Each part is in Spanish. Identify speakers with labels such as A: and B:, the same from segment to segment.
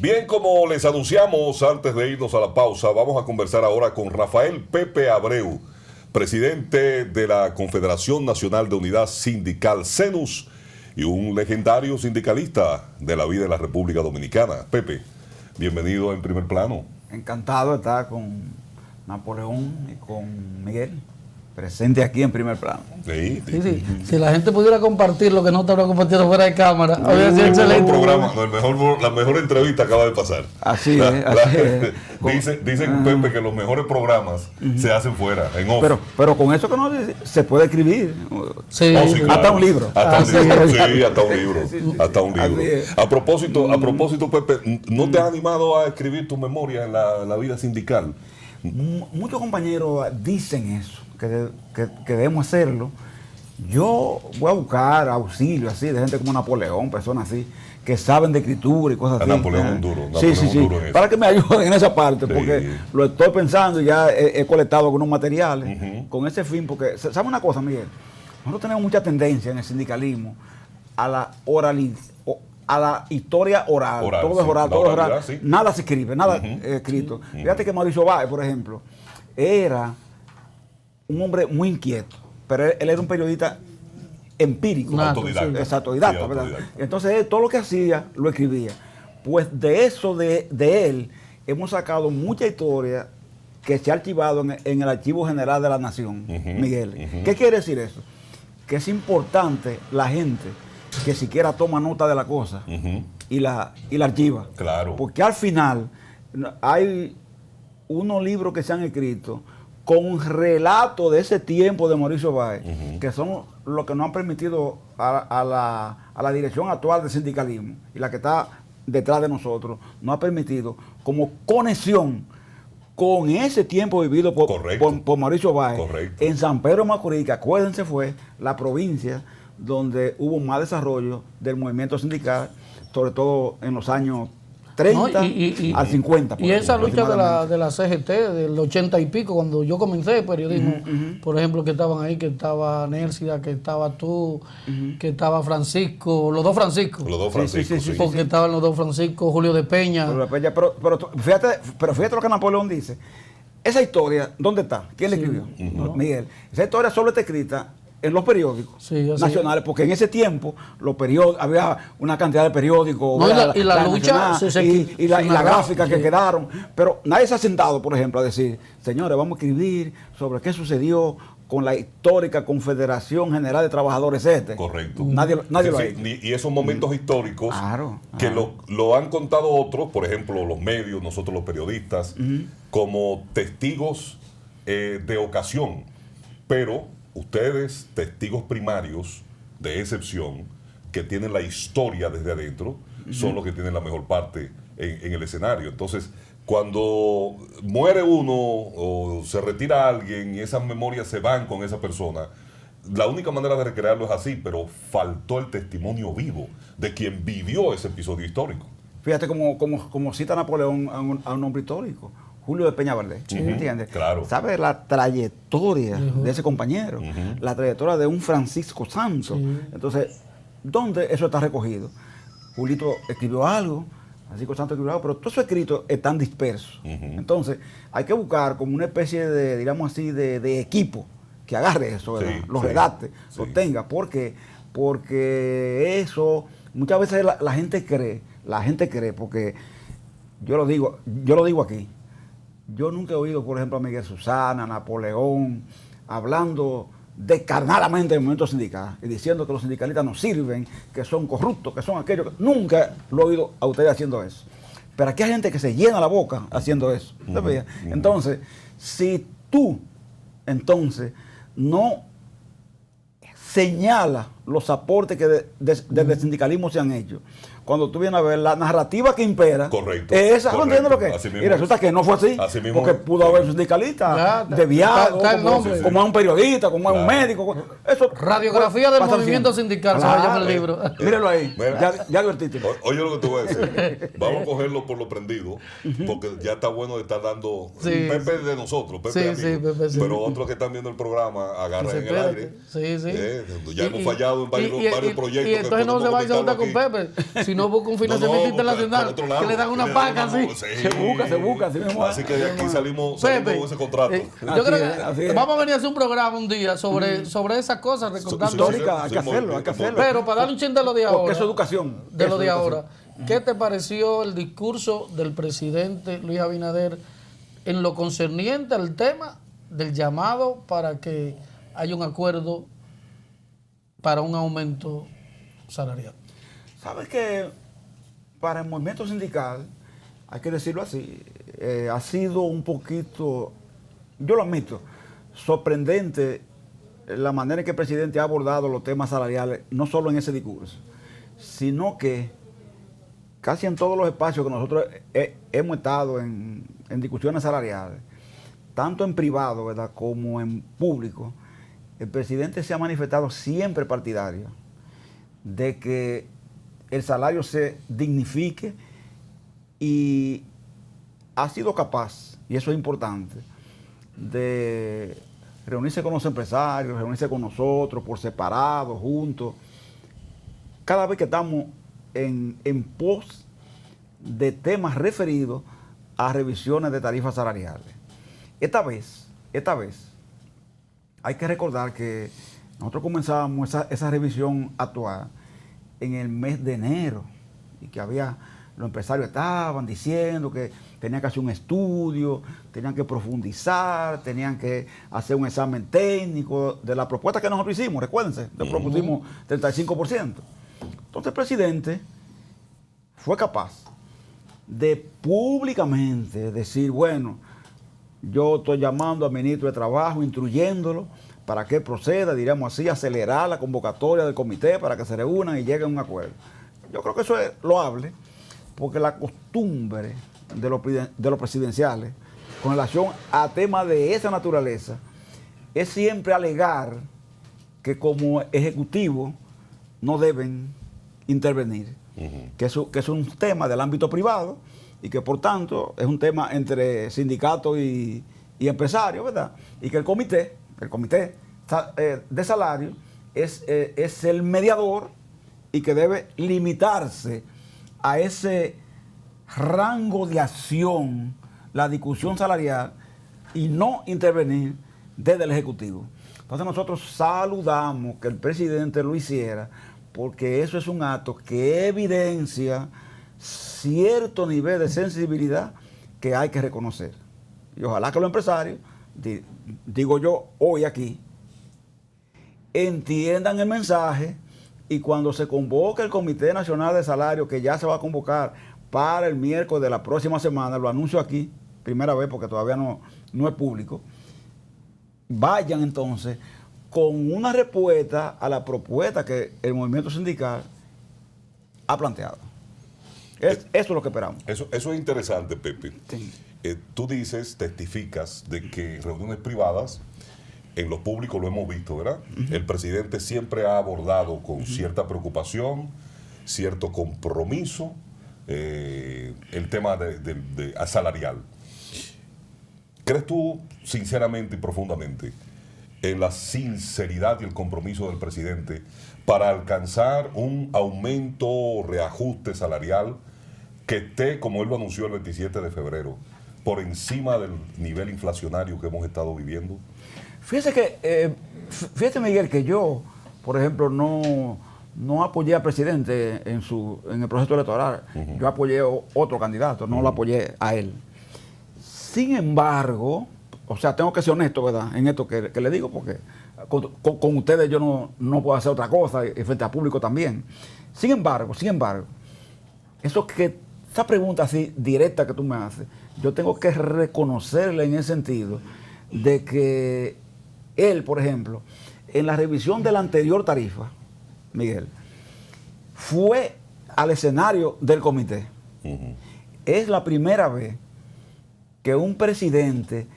A: Bien, como les anunciamos antes de irnos a la pausa, vamos a conversar ahora con Rafael Pepe Abreu, presidente de la Confederación Nacional de Unidad Sindical, CENUS, y un legendario sindicalista de la vida de la República Dominicana. Pepe, bienvenido en Primer Plano.
B: Encantado de estar con Napoleón y con Miguel, presente aquí en Primer Plano.
A: Sí.
C: Si la gente pudiera compartir lo que no estaba compartiendo fuera de cámara, habría sido excelente.
A: Programa, la mejor entrevista acaba de pasar.
B: Así es.
A: Dicen Pepe que los mejores programas se hacen fuera, en off.
B: Pero con eso que no se puede escribir.
C: Sí,
A: Claro.
B: Hasta un libro.
A: Hasta un libro.
B: Sí.
A: A propósito, Pepe, ¿no te has animado a escribir tu memoria en la vida sindical?
B: Muchos compañeros dicen eso, que debemos hacerlo. Yo voy a buscar auxilio así de gente como Napoleón, personas así, que saben de escritura y cosas así.
A: Napoleón es un duro.
B: Sí. Para que me ayuden en esa parte, porque lo estoy pensando y ya he colectado algunos materiales con ese fin, porque, ¿sabe una cosa, Miguel? Nosotros tenemos mucha tendencia en el sindicalismo a la oralidad, a la historia oral. Todo es oral, todo es oral. Sí. Nada se escribe, nada escrito. Fíjate que Mauricio Báez, por ejemplo, era un hombre muy inquieto, pero él era un periodista empírico.
A: Autodidacta.
B: Exacto, ¿verdad? Entonces él, todo lo que hacía lo escribía. Pues de eso de él hemos sacado mucha historia que se ha archivado en el Archivo General de la Nación, Miguel. ¿Qué quiere decir eso? Que es importante la gente que siquiera toma nota de la cosa y la archiva.
A: Claro.
B: Porque al final hay unos libros que se han escrito con un relato de ese tiempo de Mauricio Báez, que son los que nos han permitido a la dirección actual del sindicalismo y la que está detrás de nosotros, nos ha permitido como conexión con ese tiempo vivido por Mauricio Báez en San Pedro de Macorís, que acuérdense fue la provincia donde hubo más desarrollo del movimiento sindical, sobre todo en los años 30 al 50.
C: Y esa lucha de la CGT del 80 y pico, cuando yo comencé el periodismo, por ejemplo, que estaban ahí, que estaba Nércida, que estaba tú, que estaba Francisco, los dos Franciscos.
A: Sí.
C: Porque estaban los dos Francisco, Julio de Peña.
B: Pero fíjate lo que Napoleón dice. Esa historia, ¿dónde está? ¿Quién la escribió? Miguel. Esa historia solo está escrita en los periódicos nacionales, porque en ese tiempo los periódicos, había una cantidad de periódicos,
C: y la lucha
B: y la gráfica que quedaron, pero nadie se ha sentado, por ejemplo, a decir, señores, vamos a escribir sobre qué sucedió con la histórica Confederación General de Trabajadores
A: Correcto.
B: Nadie lo ha hecho.
A: Y esos momentos históricos que lo han contado otros, por ejemplo, los medios, nosotros los periodistas, como testigos de ocasión, pero ustedes, testigos primarios de excepción, que tienen la historia desde adentro, son los que tienen la mejor parte en el escenario. Entonces, cuando muere uno o se retira alguien y esas memorias se van con esa persona, la única manera de recrearlo es así, pero faltó el testimonio vivo de quien vivió ese episodio histórico.
B: Fíjate como cita Napoleón a un hombre histórico, Julio de Peña Valdés, ¿entiendes?
A: Claro.
B: ¿Sabe la trayectoria de ese compañero? La trayectoria de un Francisco Santos. Entonces, ¿dónde eso está recogido? Julito escribió algo, Francisco Santos escribió algo, pero todos esos escritos están dispersos. Entonces, hay que buscar como una especie de, digamos así, de equipo que agarre eso, lo redacte, lo tenga. ¿Por qué? Porque eso, muchas veces la gente cree, porque yo lo digo aquí. Yo nunca he oído, por ejemplo, a Miguel Susana, a Napoleón, hablando descarnadamente del movimiento sindical y diciendo que los sindicalistas no sirven, que son corruptos, que son aquellos. Nunca lo he oído a ustedes haciendo eso. Pero aquí hay gente que se llena la boca haciendo eso. Entonces, si tú, no señalas los aportes que desde el sindicalismo se han hecho, cuando tú vienes a ver la narrativa que impera, esa, ¿no entiendes lo que es? Y resulta que no fue así, porque pudo haber un sindicalista desviado, como un periodista, como un médico. Eso,
C: Radiografía del movimiento sindical, se llama el libro.
B: Míralo ahí, ya advertiste.
A: Oye lo que te voy a decir, vamos a cogerlo por lo prendido, porque ya está bueno de estar dando Pepe de nosotros, Pepe amigo, pero otros que están viendo el programa agarran en el aire. Ya hemos fallado trabajado en varios proyectos.
C: Y entonces no se va a juntar con Pepe, si no busca un financiamiento internacional, que le dan una paca así.
B: Se busca.
A: Así que de aquí salimos con ese contrato.
C: Yo creo que vamos a venir a hacer un programa un día sobre esas cosas, recordando.
B: Hay que hacerlo.
C: Pero para darle un chin de lo de ahora.
B: Porque es educación.
C: De lo de ahora. ¿Qué te pareció el discurso del presidente Luis Abinader en lo concerniente al tema del llamado para que haya un acuerdo para un aumento salarial?
B: Sabes que para el movimiento sindical, hay que decirlo así, ha sido un poquito, yo lo admito, sorprendente la manera en que el presidente ha abordado los temas salariales, no solo en ese discurso, sino que casi en todos los espacios que nosotros hemos estado en discusiones salariales, tanto en privado, ¿verdad?, como en público, el presidente se ha manifestado siempre partidario de que el salario se dignifique y ha sido capaz, y eso es importante, de reunirse con los empresarios, reunirse con nosotros por separado, juntos, cada vez que estamos en pos de temas referidos a revisiones de tarifas salariales. Esta vez, hay que recordar que nosotros comenzamos esa revisión actual en el mes de enero y que los empresarios estaban diciendo que tenían que hacer un estudio, tenían que profundizar, tenían que hacer un examen técnico de la propuesta que nosotros hicimos, recuérdense, le propusimos 35%. Entonces el presidente fue capaz de públicamente decir, bueno, yo estoy llamando al ministro de Trabajo, instruyéndolo para que proceda, diríamos así, acelerar la convocatoria del comité para que se reúnan y lleguen a un acuerdo. Yo creo que eso es loable, porque la costumbre de los presidenciales con relación a temas de esa naturaleza es siempre alegar que como ejecutivo no deben intervenir, que es un tema del ámbito privado y que por tanto es un tema entre sindicatos y empresarios, ¿verdad? Y que el comité de salario es el mediador y que debe limitarse a ese rango de acción, la discusión salarial, y no intervenir desde el Ejecutivo. Entonces nosotros saludamos que el presidente lo hiciera, porque eso es un acto que evidencia cierto nivel de sensibilidad que hay que reconocer. Y ojalá que los empresarios, digo yo hoy aquí, entiendan el mensaje y cuando se convoque el Comité Nacional de Salario, que ya se va a convocar para el miércoles de la próxima semana, lo anuncio aquí, primera vez porque todavía no es público, vayan entonces con una respuesta a la propuesta que el movimiento sindical ha planteado. Eso es lo que esperamos.
A: Eso es interesante, Pepe.
B: Sí.
A: Tú testificas de que reuniones privadas, en lo público lo hemos visto, ¿verdad? El presidente siempre ha abordado con cierta preocupación, cierto compromiso, el tema de salarial. ¿Crees tú, sinceramente y profundamente, en la sinceridad y el compromiso del presidente para alcanzar un aumento o reajuste salarial que esté, como él lo anunció el 27 de febrero, por encima del nivel inflacionario que hemos estado viviendo?
B: Fíjate, Miguel, que yo, por ejemplo, no apoyé al presidente en el proceso electoral. Yo apoyé a otro candidato, no lo apoyé a él. Sin embargo, o sea, tengo que ser honesto, ¿verdad?, en esto que le digo, porque con ustedes yo no puedo hacer otra cosa, y frente al público también. Sin embargo, esa pregunta así directa que tú me haces, yo tengo que reconocerle en el sentido de que él, por ejemplo, en la revisión de la anterior tarifa, Miguel, fue al escenario del comité. Es la primera vez que un presidente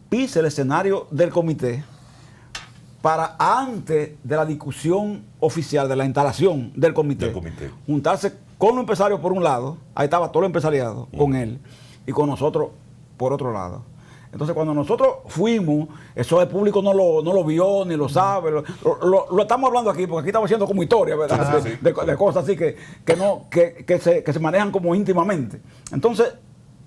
B: pisa el escenario del comité para antes de la discusión oficial de la instalación del comité. Juntarse con los empresarios por un lado, ahí estaba todo el empresariado con él, y con nosotros por otro lado. Entonces, cuando nosotros fuimos, eso el público no lo vio, ni lo sabe. Lo estamos hablando aquí, porque aquí estamos haciendo como historia, ¿verdad? De cosas así que se manejan como íntimamente. Entonces,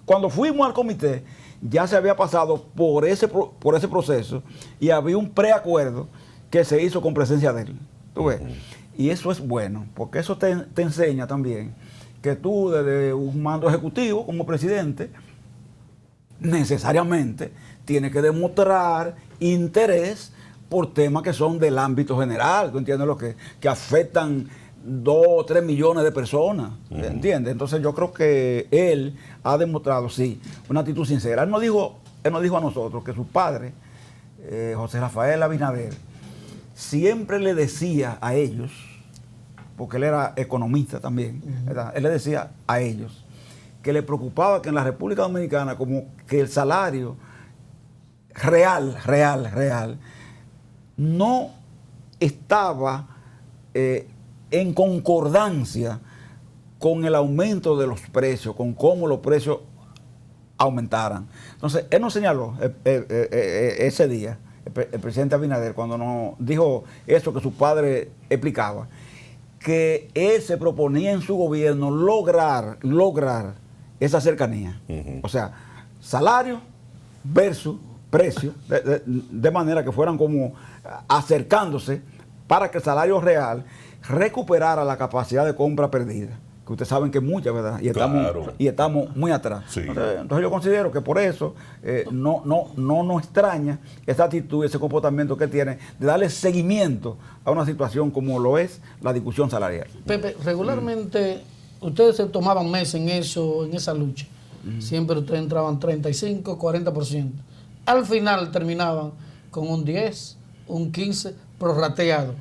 B: cuando fuimos al comité, ya se había pasado por ese proceso y había un preacuerdo que se hizo con presencia de él. ¿Tú ves? Y eso es bueno, porque eso te enseña también que tú, desde un mando ejecutivo como presidente, necesariamente tienes que demostrar interés por temas que son del ámbito general. ¿Tú entiendes lo que afectan 2 o 3 millones de personas? ¿Entiendes? Entonces yo creo que él ha demostrado, sí, una actitud sincera. Él nos dijo a nosotros que su padre, José Rafael Abinader, siempre le decía a ellos, porque él era economista también, ¿verdad? Él le decía a ellos que le preocupaba que en la República Dominicana como que el salario real no estaba en concordancia con el aumento de los precios, con cómo los precios aumentaran. Entonces, él nos señaló ese día, el presidente Abinader, cuando nos dijo eso que su padre explicaba, que él se proponía en su gobierno lograr esa cercanía. O sea, salario versus precio, de manera que fueran como acercándose para que el salario real recuperara la capacidad de compra perdida. Que ustedes saben que es mucha, ¿verdad? Y estamos muy atrás. Sí. Entonces yo considero que por eso no nos extraña esa actitud, ese comportamiento que tiene de darle seguimiento a una situación como lo es la discusión salarial.
C: Pepe, regularmente ustedes se tomaban meses en esa lucha. Siempre ustedes entraban 35, 40%. Al final terminaban con un 10, un 15, prorrateado.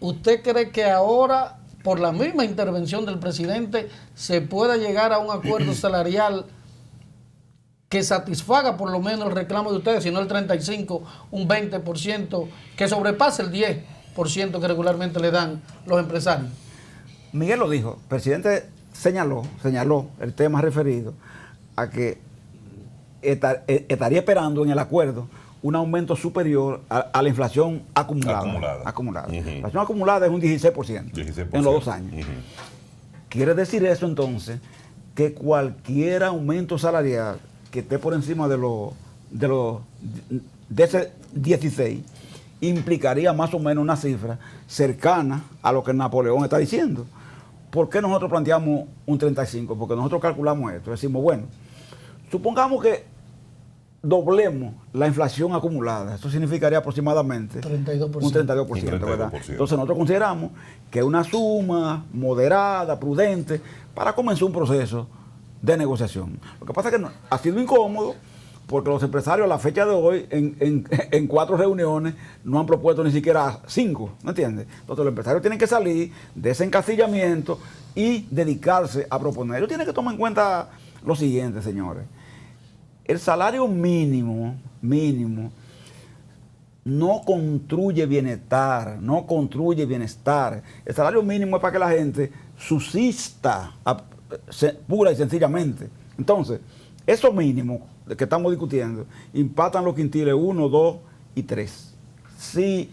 C: ¿Usted cree que ahora, por la misma intervención del presidente, se pueda llegar a un acuerdo salarial que satisfaga por lo menos el reclamo de ustedes, si no el 35, un 20%, que sobrepase el 10% que regularmente le dan los empresarios?
B: Miguel lo dijo, el presidente señaló el tema referido a que estaría esperando en el acuerdo un aumento superior a la inflación acumulada. La inflación acumulada es un 16% en los 2 años. Quiere decir eso entonces que cualquier aumento salarial que esté por encima de ese 16 implicaría más o menos una cifra cercana a lo que Napoleón está diciendo. ¿Por qué nosotros planteamos un 35? Porque nosotros calculamos esto. Decimos, bueno, supongamos que doblemos la inflación acumulada. Eso significaría aproximadamente
C: 32%.
B: Un 32%, ¿verdad? Entonces nosotros consideramos que es una suma moderada, prudente, para comenzar un proceso de negociación. Lo que pasa es que ha sido incómodo porque los empresarios a la fecha de hoy, en 4 reuniones, no han propuesto ni siquiera 5, ¿me entiendes? Entonces los empresarios tienen que salir de ese encasillamiento y dedicarse a proponer. Ellos tienen que tomar en cuenta lo siguiente, señores. El salario mínimo no construye bienestar, El salario mínimo es para que la gente subsista pura y sencillamente. Entonces, esos mínimos que estamos discutiendo impactan los quintiles 1, 2 y 3. Si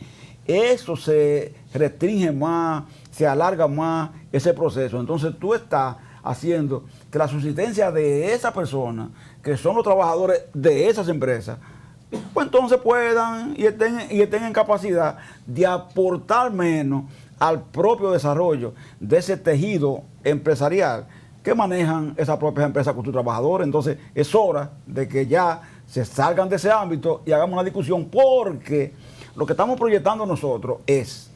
B: eso se restringe más, se alarga más ese proceso, entonces tú estás haciendo que la subsistencia de esa persona, que son los trabajadores de esas empresas, pues entonces puedan y estén en capacidad de aportar menos al propio desarrollo de ese tejido empresarial que manejan esas propias empresas con sus trabajadores. Entonces es hora de que ya se salgan de ese ámbito y hagamos una discusión, porque lo que estamos proyectando nosotros es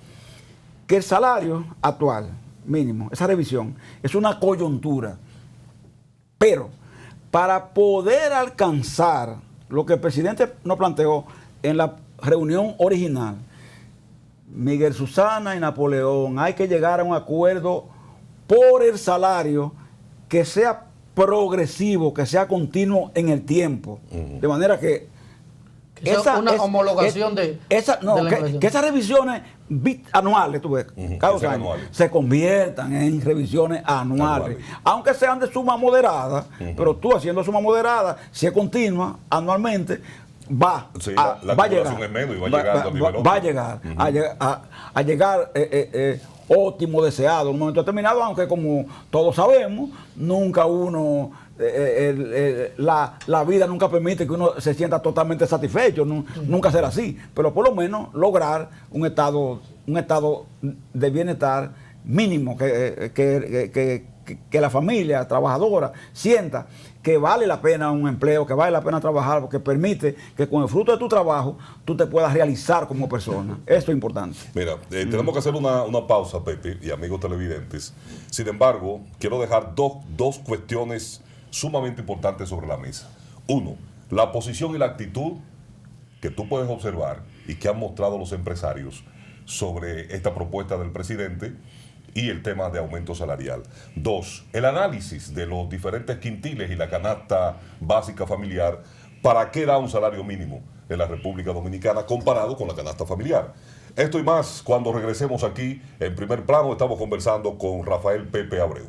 B: que el salario actual mínimo, esa revisión, es una coyuntura. Pero para poder alcanzar lo que el presidente nos planteó en la reunión original, Miguel Susana y Napoleón, hay que llegar a un acuerdo por el salario que sea progresivo, que sea continuo en el tiempo. De manera que
C: Que una homologación de la inflación.
B: Que esas revisiones anuales, tú ves, cada 2 años, se conviertan en revisiones anuales. Aunque sean de suma moderada, pero tú haciendo suma moderada, si es continua, anualmente, va a llegar. Es medio y va a llegar a llegar óptimo, deseado en un momento determinado, aunque como todos sabemos, nunca uno... la vida nunca permite que uno se sienta totalmente satisfecho, nunca será así, pero por lo menos lograr un estado de bienestar mínimo, que la familia trabajadora sienta que vale la pena un empleo, que vale la pena trabajar, porque permite que con el fruto de tu trabajo tú te puedas realizar como persona. Esto es importante.
A: Mira, tenemos que hacer una pausa, Pepe y amigos televidentes. Sin embargo, quiero dejar dos cuestiones sumamente importantes sobre la mesa. Uno, la posición y la actitud que tú puedes observar y que han mostrado los empresarios sobre esta propuesta del presidente y el tema de aumento salarial. Dos, el análisis de los diferentes quintiles y la canasta básica familiar, para qué da un salario mínimo en la República Dominicana comparado con la canasta familiar. Esto y más cuando regresemos aquí en Primer Plano. Estamos conversando con Rafael Pepe Abreu.